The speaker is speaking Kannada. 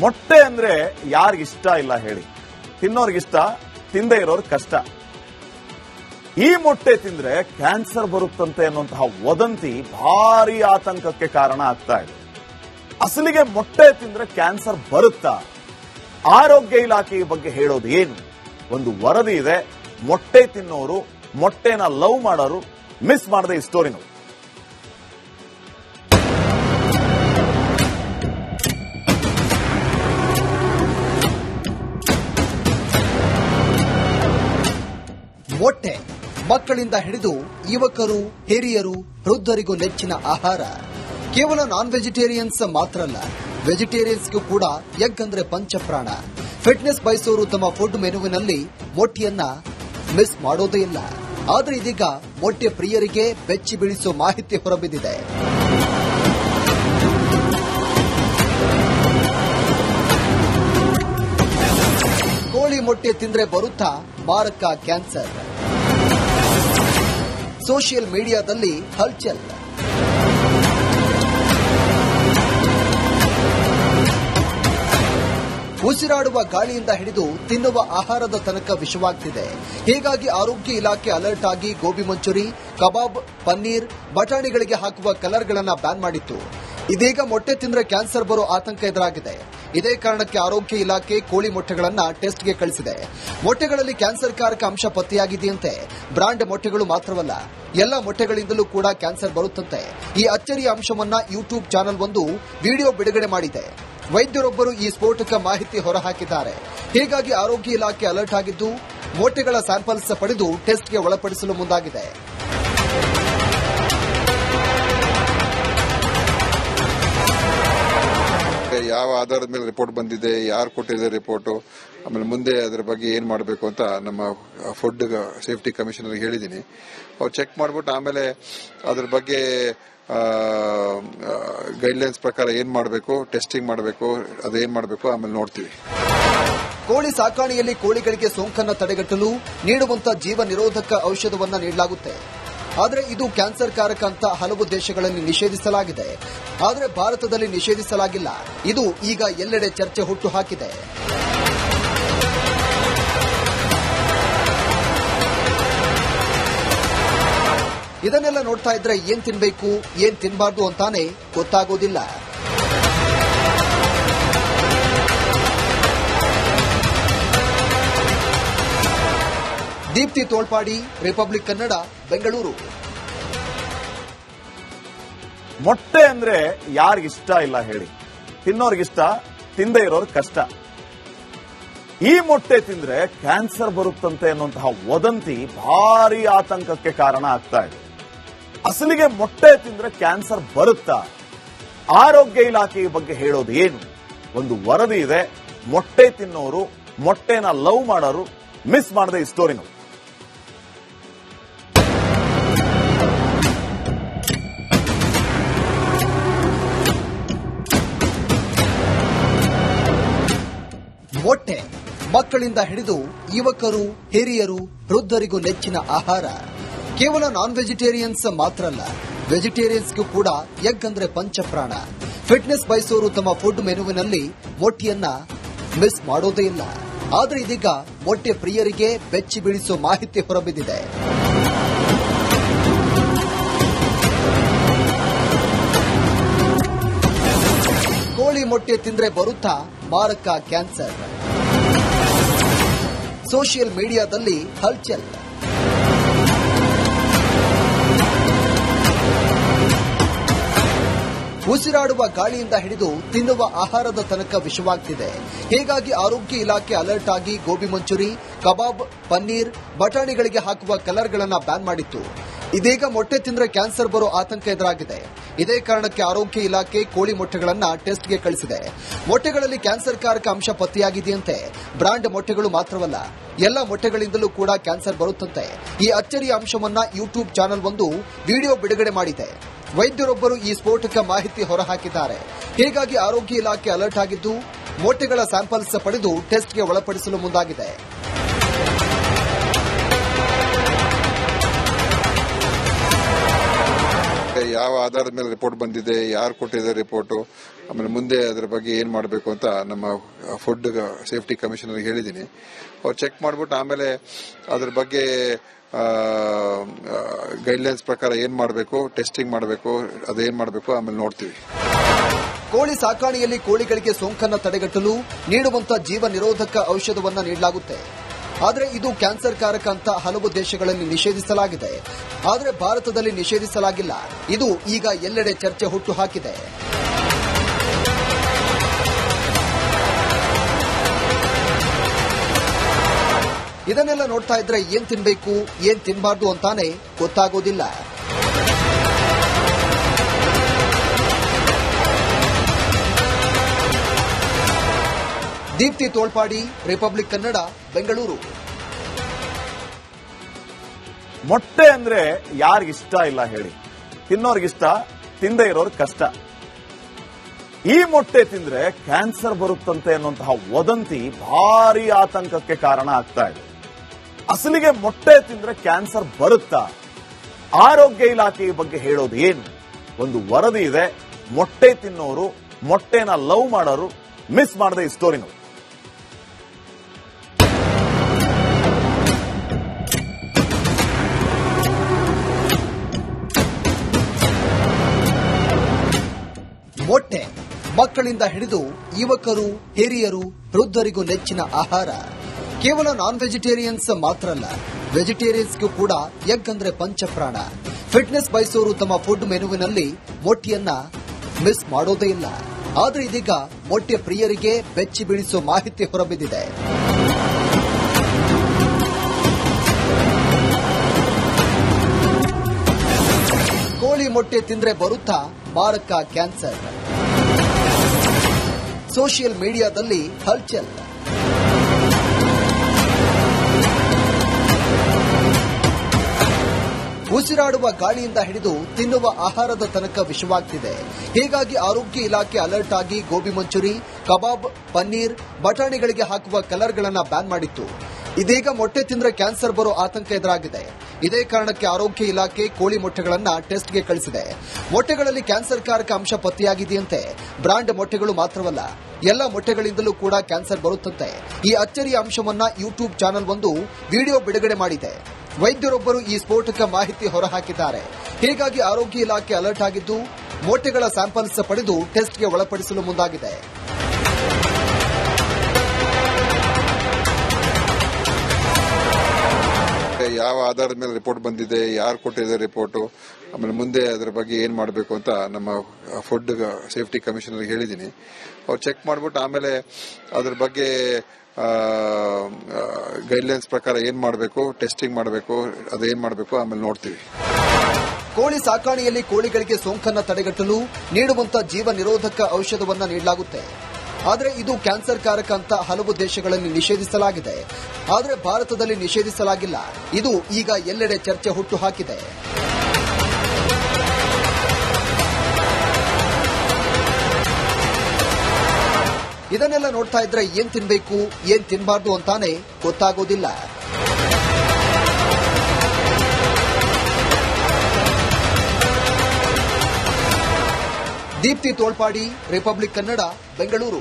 ಮೊಟ್ಟೆ ಅಂದ್ರೆ ಯಾರಿಗಿಷ್ಟ ಇಲ್ಲ ಹೇಳಿ? ತಿನ್ನೋರ್ಗಿಷ್ಟ, ತಿಂದೇ ಇರೋರ್ ಕಷ್ಟ. ಈ ಮೊಟ್ಟೆ ತಿಂದ್ರೆ ಕ್ಯಾನ್ಸರ್ ಬರುತ್ತಂತೆ ಅನ್ನುವಂತಹ ವದಂತಿ ಭಾರಿ ಆತಂಕಕ್ಕೆ ಕಾರಣ ಆಗ್ತಾ ಇದೆ. ಅಸಲಿಗೆ ಮೊಟ್ಟೆ ತಿಂದ್ರೆ ಕ್ಯಾನ್ಸರ್ ಬರುತ್ತಾ? ಆರೋಗ್ಯ ಇಲಾಖೆ ಈ ಬಗ್ಗೆ ಹೇಳೋದು ಏನು? ಒಂದು ವರದಿ ಇದೆ. ಮೊಟ್ಟೆ ತಿನ್ನೋರು, ಮೊಟ್ಟೆನ ಲವ್ ಮಾಡೋರು ಮಿಸ್ ಮಾಡದೆ ಈ ಸ್ಟೋರಿ ನೋಡಿ. ಮೊಟ್ಟೆ ಮಕ್ಕಳಿಂದ ಹಿಡಿದು ಯುವಕರು, ಹಿರಿಯರು, ವೃದ್ಧರಿಗೂ ನೆಚ್ಚಿನ ಆಹಾರ. ಕೇವಲ ನಾನ್ ವೆಜಿಟೇರಿಯನ್ಸ್ ಮಾತ್ರ ಅಲ್ಲ, ವೆಜಿಟೇರಿಯನ್ಸ್ಗೂ ಕೂಡ ಎಗ್ ಅಂದ್ರೆ ಪಂಚಪ್ರಾಣ. ಫಿಟ್ನೆಸ್ ಬಯಸೋರು ತಮ್ಮ ಫುಡ್ ಮೆನುವಿನಲ್ಲಿ ಮೊಟ್ಟೆಯನ್ನ ಮಿಸ್ ಮಾಡೋದೇ ಇಲ್ಲ. ಆದ್ರೆ ಇದೀಗ ಮೊಟ್ಟೆ ಪ್ರಿಯರಿಗೆ ಬೆಚ್ಚಿ ಬೀಳಿಸೋ ಮಾಹಿತಿ ಹೊರಬಿದ್ದಿದೆ. ಕೋಳಿ ಮೊಟ್ಟೆ ತಿಂದ್ರೆ ಬರುತ್ತಾ ಮಾರಕ ಕ್ಯಾನ್ಸರ್? ಸೋಷಿಯಲ್ ಮೀಡಿಯಾದಲ್ಲಿ ಹಲ್ಚಲ್. ಉಸಿರಾಡುವ ಗಾಳಿಯಿಂದ ಹಿಡಿದು ತಿನ್ನುವ ಆಹಾರದ ತನಕ ವಿಷವಾಗ್ತಿದೆ. ಹೀಗಾಗಿ ಆರೋಗ್ಯ ಇಲಾಖೆ ಅಲರ್ಟ್ ಆಗಿ ಗೋಬಿ ಮಂಚೂರಿ, ಕಬಾಬ್, ಪನ್ನೀರ್, ಬಟಾಣಿಗಳಿಗೆ ಹಾಕುವ ಕಲರ್ಗಳನ್ನು ಬ್ಯಾನ್ ಮಾಡಿತ್ತು. ಇದೀಗ ಮೊಟ್ಟೆ ತಿಂದ್ರೆ ಕ್ಯಾನ್ಸರ್ ಬರೋ ಆತಂಕ ಎದುರಾಗಿದೆ. ಇದೇ ಕಾರಣಕ್ಕೆ ಆರೋಗ್ಯ ಇಲಾಖೆ ಕೋಳಿ ಮೊಟ್ಟೆಗಳನ್ನ ಟೆಸ್ಟ್ಗೆ ಕಳಿಸಿದೆ. ಮೊಟ್ಟೆಗಳಲ್ಲಿ ಕ್ಯಾನ್ಸರ್ ಕಾರಕ ಅಂಶ ಪತ್ತೆಯಾಗಿದೆಯಂತೆ. ಬ್ರಾಂಡ್ ಮೊಟ್ಟೆಗಳು ಮಾತ್ರವಲ್ಲ, ಎಲ್ಲ ಮೊಟ್ಟೆಗಳಿಂದಲೂ ಕೂಡ ಕ್ಯಾನ್ಸರ್ ಬರುತ್ತಂತೆ. ಈ ಅಚ್ಚರಿಯ ಅಂಶವನ್ನ ಯೂಟ್ಯೂಬ್ ಚಾನೆಲ್ ಒಂದು ವಿಡಿಯೋ ಬಿಡುಗಡೆ ಮಾಡಿದೆ. ವೈದ್ಯರೊಬ್ಬರು ಈ ಸ್ಫೋಟಕ ಮಾಹಿತಿ ಹೊರಹಾಕಿದ್ದಾರೆ. ಹೀಗಾಗಿ ಆರೋಗ್ಯ ಇಲಾಖೆ ಅಲರ್ಟ್ ಆಗಿದ್ದು ಮೊಟ್ಟೆಗಳ ಸ್ಯಾಂಪಲ್ಸ್ ಪಡೆದು ಟೆಸ್ಟ್ಗೆ ಒಳಪಡಿಸಲು ಮುಂದಾಗಿದೆ. ಯಾವ ಆಧಾರದ ಮೇಲೆ ರಿಪೋರ್ಟ್ ಬಂದಿದೆ, ಯಾರು ಕೊಟ್ಟಿದೆ ರಿಪೋರ್ಟ್, ಆಮೇಲೆ ಮುಂದೆ ಅದರ ಬಗ್ಗೆ ಏನ್ ಮಾಡಬೇಕು ಅಂತ ನಮ್ಮ ಫುಡ್ ಸೇಫ್ಟಿ ಕಮಿಷನರ್ ಹೇಳಿದ್ದೀನಿ. ಅವ್ರು ಚೆಕ್ ಮಾಡ್ಬಿಟ್ಟು ಆಮೇಲೆ ಅದ್ರ ಬಗ್ಗೆ ಗೈಡ್ಲೈನ್ಸ್ ಪ್ರಕಾರ ಏನ್ ಮಾಡಬೇಕು, ಟೆಸ್ಟಿಂಗ್ ಮಾಡಬೇಕು, ಅದೇನ್ ಮಾಡಬೇಕು ಆಮೇಲೆ ನೋಡ್ತೀವಿ. ಕೋಳಿ ಸಾಕಾಣೆಯಲ್ಲಿ ಕೋಳಿಗಳಿಗೆ ಸೋಂಕನ್ನು ತಡೆಗಟ್ಟಲು ನೀಡುವಂತಹ ಜೀವ ನಿರೋಧಕ ಔಷಧವನ್ನು ನೀಡಲಾಗುತ್ತೆ. ಆದರೆ ಇದು ಕ್ಯಾನ್ಸರ್ ಕಾರಕ ಅಂತ ಹಲವು ದೇಶಗಳಲ್ಲಿ ನಿಷೇಧಿಸಲಾಗಿದೆ. ಆದರೆ ಭಾರತದಲ್ಲಿ ನಿಷೇಧಿಸಲಾಗಿಲ್ಲ. ಇದು ಈಗ ಎಲ್ಲೆಡೆ ಚರ್ಚೆ ಹುಟ್ಟು ಹಾಕಿದೆ. ಇದನ್ನೆಲ್ಲ ನೋಡ್ತಾ ಇದ್ರೆ ಏನ್ ತಿನ್ಬೇಕು, ಏನ್ ತಿನ್ಬಾರ್ದು ಅಂತಾನೆ ಗೊತ್ತಾಗೋದಿಲ್ಲ. ದೀಪ್ತಿ ತೋಳ್ಪಾಡಿ, ರಿಪಬ್ಲಿಕ್ ಕನ್ನಡ, ಬೆಂಗಳೂರು. ಮೊಟ್ಟೆ ಅಂದ್ರೆ ಯಾರಿಗಿಷ್ಟ ಇಲ್ಲ ಹೇಳಿ? ತಿನ್ನೋರ್ಗಿಷ್ಟ, ತಿಂದೇ ಇರೋರ್ ಕಷ್ಟ. ಈ ಮೊಟ್ಟೆ ತಿಂದ್ರೆ ಕ್ಯಾನ್ಸರ್ ಬರುತ್ತಂತೆ ಅನ್ನುವಂತಹ ವದಂತಿ ಭಾರಿ ಆತಂಕಕ್ಕೆ ಕಾರಣ ಆಗ್ತಾ ಇದೆ. ಅಸಲಿಗೆ ಮೊಟ್ಟೆ ತಿಂದ್ರೆ ಕ್ಯಾನ್ಸರ್ ಬರುತ್ತಾ? ಆರೋಗ್ಯ ಇಲಾಖೆ ಈ ಬಗ್ಗೆ ಹೇಳೋದು ಏನು? ಒಂದು ವರದಿ ಇದೆ. ಮೊಟ್ಟೆ ತಿನ್ನೋರು, ಮೊಟ್ಟೆನ ಲವ್ ಮಾಡೋರು ಮಿಸ್ ಮಾಡದೆ ಈ ಸ್ಟೋರಿ ನೋಡಿ. ಮೊಟ್ಟೆ ಮಕ್ಕಳಿಂದ ಹಿಡಿದು ಯುವಕರು, ಹಿರಿಯರು, ವೃದ್ಧರಿಗೂ ನೆಚ್ಚಿನ ಆಹಾರ. ಕೇವಲ ನಾನ್ ವೆಜಿಟೇರಿಯನ್ಸ್ ಮಾತ್ರ ಅಲ್ಲ, ವೆಜಿಟೇರಿಯನ್ಸ್ಗೂ ಕೂಡ ಎಗ್ ಅಂದ್ರೆ ಪಂಚಪ್ರಾಣ. ಫಿಟ್ನೆಸ್ ಬಯಸೋರು ತಮ್ಮ ಫುಡ್ ಮೆನುವಿನಲ್ಲಿ ಮೊಟ್ಟೆಯನ್ನ ಮಿಸ್ ಮಾಡೋದೇ ಇಲ್ಲ. ಆದ್ರೆ ಇದೀಗ ಮೊಟ್ಟೆ ಪ್ರಿಯರಿಗೆ ಬೆಚ್ಚಿ ಬೀಳಿಸೋ ಮಾಹಿತಿ ಹೊರಬಿದ್ದಿದೆ. ಕೋಳಿ ಮೊಟ್ಟೆ ತಿಂದ್ರೆ ಬರುತ್ತಾ ಮಾರಕ ಕ್ಯಾನ್ಸರ್? ಸೋಷಿಯಲ್ ಮೀಡಿಯಾದಲ್ಲಿ ಹಲ್ಚಲ್. ಉಸಿರಾಡುವ ಗಾಳಿಯಿಂದ ಹಿಡಿದು ತಿನ್ನುವ ಆಹಾರದ ತನಕ ವಿಷವಾಗ್ತಿದೆ. ಹೀಗಾಗಿ ಆರೋಗ್ಯ ಇಲಾಖೆ ಅಲರ್ಟ್ ಆಗಿ ಗೋಬಿ ಮಂಚೂರಿ, ಕಬಾಬ್, ಪನ್ನೀರ್, ಬಟಾಣಿಗಳಿಗೆ ಹಾಕುವ ಕಲರ್ಗಳನ್ನು ಬ್ಯಾನ್ ಮಾಡಿತ್ತು. ಇದೀಗ ಮೊಟ್ಟೆ ತಿಂದ್ರೆ ಕ್ಯಾನ್ಸರ್ ಬರೋ ಆತಂಕ ಎದುರಾಗಿದೆ. ಇದೇ ಕಾರಣಕ್ಕೆ ಆರೋಗ್ಯ ಇಲಾಖೆ ಕೋಳಿ ಮೊಟ್ಟೆಗಳನ್ನ ಟೆಸ್ಟ್ಗೆ ಕಳಿಸಿದೆ. ಮೊಟ್ಟೆಗಳಲ್ಲಿ ಕ್ಯಾನ್ಸರ್ ಕಾರಕ ಅಂಶ ಪತ್ತೆಯಾಗಿದೆಯಂತೆ. ಬ್ರಾಂಡ್ ಮೊಟ್ಟೆಗಳು ಮಾತ್ರವಲ್ಲ, ಎಲ್ಲ ಮೊಟ್ಟೆಗಳಿಂದಲೂ ಕೂಡ ಕ್ಯಾನ್ಸರ್ ಬರುತ್ತಂತೆ. ಈ ಅಚ್ಚರಿಯ ಅಂಶವನ್ನ ಯೂಟ್ಯೂಬ್ ಚಾನೆಲ್ ಒಂದು ವಿಡಿಯೋ ಬಿಡುಗಡೆ ಮಾಡಿದೆ. ವೈದ್ಯರೊಬ್ಬರು ಈ ಸ್ಫೋಟಕ ಮಾಹಿತಿ ಹೊರಹಾಕಿದ್ದಾರೆ. ಹೀಗಾಗಿ ಆರೋಗ್ಯ ಇಲಾಖೆ ಅಲರ್ಟ್ ಆಗಿದ್ದು ಮೊಟ್ಟೆಗಳ ಸ್ಯಾಂಪಲ್ಸ್ ಪಡೆದು ಟೆಸ್ಟ್ಗೆ ಒಳಪಡಿಸಲು ಮುಂದಾಗಿದೆ. ಯಾವ ಆಧಾರದ ಮೇಲೆ ರಿಪೋರ್ಟ್ ಬಂದಿದೆ, ಯಾರು ಕೊಟ್ಟಿದ್ದಾರೆ ರಿಪೋರ್ಟು, ಆಮೇಲೆ ಮುಂದೆ ಅದರ ಬಗ್ಗೆ ಏನು ಮಾಡಬೇಕು ಅಂತ ನಮ್ಮ ಫುಡ್ ಸೇಫ್ಟಿ ಕಮಿಷನರ್ ಹೇಳಿದ್ದೀನಿ. ಅವ್ರು ಚೆಕ್ ಮಾಡಿಬಿಟ್ಟು ಆಮೇಲೆ ಅದ್ರ ಬಗ್ಗೆ ಗೈಡ್ಲೈನ್ಸ್ ಪ್ರಕಾರ ಏನು ಮಾಡಬೇಕು, ಟೆಸ್ಟಿಂಗ್ ಮಾಡಬೇಕು, ಅದೇನು ಮಾಡಬೇಕು ಆಮೇಲೆ ನೋಡ್ತೀವಿ. ಕೋಳಿ ಸಾಕಾಣೆಯಲ್ಲಿ ಕೋಳಿಗಳಿಗೆ ಸೋಂಕನ್ನು ತಡೆಗಟ್ಟಲು ನೀಡುವಂತ ಜೀವ ನಿರೋಧಕ ಔಷಧವನ್ನು ನೀಡಲಾಗುತ್ತೆ. ಆದರೆ ಇದು ಕ್ಯಾನ್ಸರ್ ಕಾರಕ ಅಂತ ಹಲವು ದೇಶಗಳಲ್ಲಿ ನಿಷೇಧಿಸಲಾಗಿದೆ. ಆದರೆ ಭಾರತದಲ್ಲಿ ನಿಷೇಧಿಸಲಾಗಿಲ್ಲ. ಇದು ಈಗ ಎಲ್ಲೆಡೆ ಚರ್ಚೆ ಹುಟ್ಟು ಹಾಕಿದೆ. ಇದನ್ನೆಲ್ಲ ನೋಡ್ತಾ ಇದ್ರೆ ಏನ್ ತಿನ್ಬೇಕು ಏನ್ ತಿನ್ಬಾರ್ದು ಅಂತಾನೆ ಗೊತ್ತಾಗೋದಿಲ್ಲ. ದೀಪ್ತಿ ತೋಳ್ಪಾಡಿ, ರಿಪಬ್ಲಿಕ್ ಕನ್ನಡ, ಬೆಂಗಳೂರು. ಮೊಟ್ಟೆ ಅಂದ್ರೆ ಯಾರಿಗಿಷ್ಟ ಇಲ್ಲ ಹೇಳಿ? ತಿನ್ನೋರ್ಗಿಷ್ಟ, ತಿಂದೇ ಇರೋರ್ ಕಷ್ಟ. ಈ ಮೊಟ್ಟೆ ತಿಂದ್ರೆ ಕ್ಯಾನ್ಸರ್ ಬರುತ್ತಂತೆ ಅನ್ನುವಂತಹ ವದಂತಿ ಭಾರಿ ಆತಂಕಕ್ಕೆ ಕಾರಣ ಆಗ್ತಾ ಇದೆ. ಅಸಲಿಗೆ ಮೊಟ್ಟೆ ತಿಂದ್ರೆ ಕ್ಯಾನ್ಸರ್ ಬರುತ್ತಾ? ಆರೋಗ್ಯ ಇಲಾಖೆ ಈ ಬಗ್ಗೆ ಹೇಳೋದು ಏನು? ಒಂದು ವರದಿ ಇದೆ. ಮೊಟ್ಟೆ ತಿನ್ನೋರು, ಮೊಟ್ಟೆನ ಲವ್ ಮಾಡೋರು ಮಿಸ್ ಮಾಡದೆ ಈ ಸ್ಟೋರಿ ನೋಡಿ. ಮೊಟ್ಟೆ ಮಕ್ಕಳಿಂದ ಹಿಡಿದು ಯುವಕರು, ಹಿರಿಯರು, ವೃದ್ಧರಿಗೂ ನೆಚ್ಚಿನ ಆಹಾರ. ಕೇವಲ ನಾನ್ ವೆಜಿಟೇರಿಯನ್ಸ್ ಮಾತ್ರ ಅಲ್ಲ, ವೆಜಿಟೇರಿಯನ್ಸ್ಗೂ ಕೂಡ ಎಗ್ ಅಂದ್ರೆ ಪಂಚಪ್ರಾಣ. ಫಿಟ್ನೆಸ್ ಬಯಸೋರು ತಮ್ಮ ಫುಡ್ ಮೆನುವಿನಲ್ಲಿ ಮೊಟ್ಟೆಯನ್ನ ಮಿಸ್ ಮಾಡೋದೇ ಇಲ್ಲ. ಆದ್ರೆ ಇದೀಗ ಮೊಟ್ಟೆ ಪ್ರಿಯರಿಗೆ ಬೆಚ್ಚಿ ಬೀಳಿಸೋ ಮಾಹಿತಿ ಹೊರಬಿದ್ದಿದೆ. ಕೋಳಿ ಮೊಟ್ಟೆ ತಿಂದ್ರೆ ಬರುತ್ತಾ ಮಾರಕ ಕ್ಯಾನ್ಸರ್? ಸೋಷಿಯಲ್ ಮೀಡಿಯಾದಲ್ಲಿ ಹಲ್ಚಲ್. ಉಸಿರಾಡುವ ಗಾಳಿಯಿಂದ ಹಿಡಿದು ತಿನ್ನುವ ಆಹಾರದ ತನಕ ವಿಷವಾಗ್ತಿದೆ. ಹೀಗಾಗಿ ಆರೋಗ್ಯ ಇಲಾಖೆ ಅಲರ್ಟ್ ಆಗಿ ಗೋಬಿ ಮಂಚೂರಿ, ಕಬಾಬ್, ಪನ್ನೀರ್, ಬಟಾಣಿಗಳಿಗೆ ಹಾಕುವ ಕಲರ್ಗಳನ್ನು ಬ್ಯಾನ್ ಮಾಡಿತ್ತು. ಇದೀಗ ಮೊಟ್ಟೆ ತಿಂದ್ರೆ ಕ್ಯಾನ್ಸರ್ ಬರೋ ಆತಂಕ ಎದುರಾಗಿದೆ. ಇದೇ ಕಾರಣಕ್ಕೆ ಆರೋಗ್ಯ ಇಲಾಖೆ ಕೋಳಿ ಮೊಟ್ಟೆಗಳನ್ನ ಟೆಸ್ಟ್ಗೆ ಕಳಿಸಿದೆ. ಮೊಟ್ಟೆಗಳಲ್ಲಿ ಕ್ಯಾನ್ಸರ್ ಕಾರಕ ಅಂಶ ಪತ್ತೆಯಾಗಿದೆಯಂತೆ. ಬ್ರಾಂಡ್ ಮೊಟ್ಟೆಗಳು ಮಾತ್ರವಲ್ಲ, ಎಲ್ಲ ಮೊಟ್ಟೆಗಳಿಂದಲೂ ಕೂಡ ಕ್ಯಾನ್ಸರ್ ಬರುತ್ತಂತೆ. ಈ ಅಚ್ಚರಿಯ ಅಂಶವನ್ನ ಯೂಟ್ಯೂಬ್ ಚಾನೆಲ್ ಒಂದು ವಿಡಿಯೋ ಬಿಡುಗಡೆ ಮಾಡಿದೆ. ವೈದ್ಯರೊಬ್ಬರು ಈ ಸ್ಫೋಟಕ ಮಾಹಿತಿ ಹೊರಹಾಕಿದ್ದಾರೆ. ಹೀಗಾಗಿ ಆರೋಗ್ಯ ಇಲಾಖೆ ಅಲರ್ಟ್ ಆಗಿದ್ದು ಮೊಟ್ಟೆಗಳ ಸ್ಯಾಂಪಲ್ಸ್ ಪಡೆದು ಟೆಸ್ಟ್ಗೆ ಒಳಪಡಿಸಲು ಮುಂದಾಗಿದೆ. ಯಾವ ಆಧಾರದ ಮೇಲೆ ರಿಪೋರ್ಟ್ ಬಂದಿದೆ, ಯಾರು ಕೊಟ್ಟಿದ್ದಾರೆ ರಿಪೋರ್ಟು, ಆಮೇಲೆ ಮುಂದೆ ಅದರ ಬಗ್ಗೆ ಏನು ಮಾಡಬೇಕು ಅಂತ ನಮ್ಮ ಫುಡ್ ಸೇಫ್ಟಿ ಕಮಿಷನರ್ ಹೇಳಿದ್ದೀನಿ. ಅವ್ರು ಚೆಕ್ ಮಾಡಿಬಿಟ್ಟು ಆಮೇಲೆ ಅದ್ರ ಬಗ್ಗೆ ಗೈಡ್ಲೈನ್ಸ್ ಪ್ರಕಾರ ಏನು ಮಾಡಬೇಕು, ಟೆಸ್ಟಿಂಗ್ ಮಾಡಬೇಕು, ಅದೇನು ಮಾಡಬೇಕು ಆಮೇಲೆ ನೋಡ್ತೀವಿ. ಕೋಳಿ ಸಾಕಾಣೆಯಲ್ಲಿ ಕೋಳಿಗಳಿಗೆ ಸೋಂಕನ್ನು ತಡೆಗಟ್ಟಲು ನೀಡುವಂತ ಜೀವ ನಿರೋಧಕ ಔಷಧವನ್ನು ನೀಡಲಾಗುತ್ತೆ. ಆದರೆ ಇದು ಕ್ಯಾನ್ಸರ್ ಕಾರಕ ಅಂತ ಹಲವು ದೇಶಗಳಲ್ಲಿ ನಿಷೇಧಿಸಲಾಗಿದೆ. ಆದರೆ ಭಾರತದಲ್ಲಿ ನಿಷೇಧಿಸಲಾಗಿಲ್ಲ. ಇದು ಈಗ ಎಲ್ಲೆಡೆ ಚರ್ಚೆ ಹುಟ್ಟು ಹಾಕಿದೆ. ಇದನ್ನೆಲ್ಲ ನೋಡ್ತಾ ಇದ್ರೆ ಏನ್ ತಿನ್ಬೇಕು ಏನ್ ತಿನ್ಬಾರ್ದು ಅಂತಾನೆ ಗೊತ್ತಾಗೋದಿಲ್ಲ. ದೀಪ್ತಿ ತೋಳ್ಪಾಡಿ, ರಿಪಬ್ಲಿಕ್ ಕನ್ನಡ, ಬೆಂಗಳೂರು.